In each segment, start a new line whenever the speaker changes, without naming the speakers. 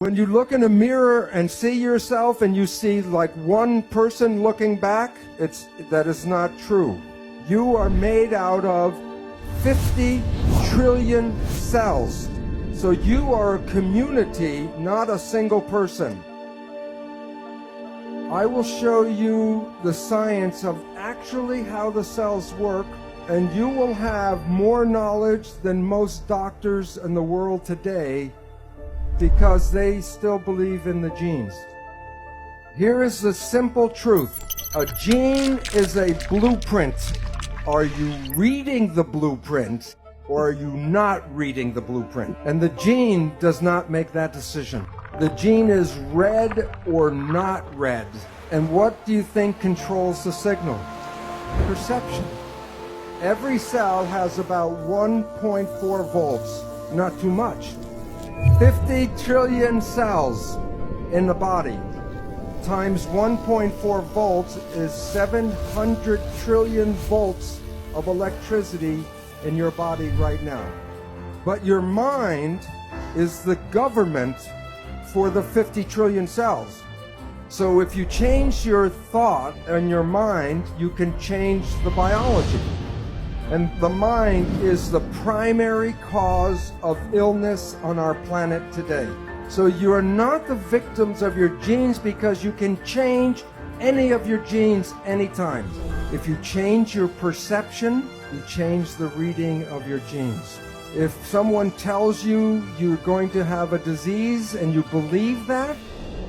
When you look in a mirror and see yourself and you see like one person looking back, that is not true. You are made out of 50 trillion cells. So you are a community, not a single person. I will show you the science of actually how the cells work, and you will have more knowledge than most doctors in the world today because they still believe in the genes. Here is the simple truth. A gene is a blueprint. Are you reading the blueprint or are you not reading the blueprint? And the gene does not make that decision. The gene is read or not read. And what do you think controls the signal? Perception. Every cell has about 1.4 volts, not too much. 50 trillion cells in the body times 1.4 volts is 700 trillion volts of electricity in your body right now. But your mind is the government for the 50 trillion cells. So if you change your thought and your mind, you can change the biology. And the mind is the primary cause of illness on our planet today. So you are not the victims of your genes because you can change any of your genes anytime. If you change your perception, you change the reading of your genes. If someone tells you you're going to have a disease and you believe that,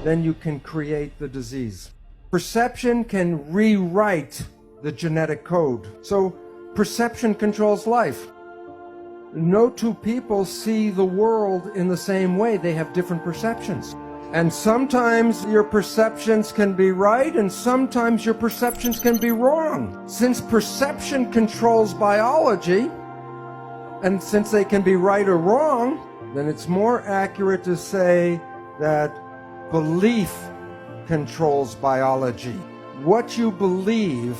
then you can create the disease. Perception can rewrite the genetic code. So perception controls life. No two people see the world in the same way. They have different perceptions. And sometimes your perceptions can be right, and sometimes your perceptions can be wrong. Since perception controls biology, and since they can be right or wrong, then it's more accurate to say that belief controls biology. What you believe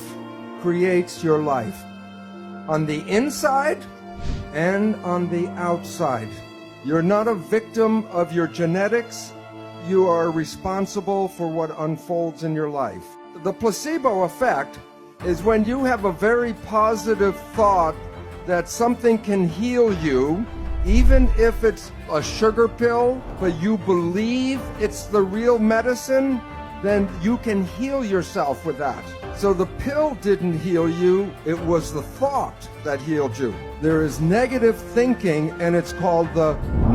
creates your life. On the inside and on the outside. You're not a victim of your genetics. You are responsible for what unfolds in your life. The placebo effect is when you have a very positive thought that something can heal you, even if it's a sugar pill, but you believe it's the real medicine, then you can heal yourself with that. So the pill didn't heal you, it was the thought that healed you. There is negative thinking, and it's called the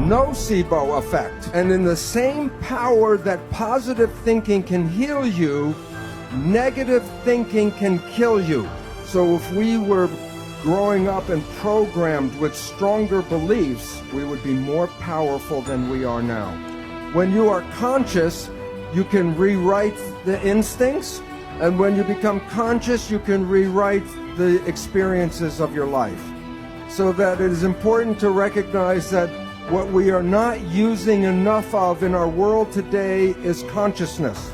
nocebo effect. And in the same power that positive thinking can heal you, negative thinking can kill you. So if we were growing up and programmed with stronger beliefs, we would be more powerful than we are now. When you are conscious, you can rewrite the instincts, and when you become conscious, you can rewrite the experiences of your life. So that it is important to recognize that what we are not using enough of in our world today is consciousness.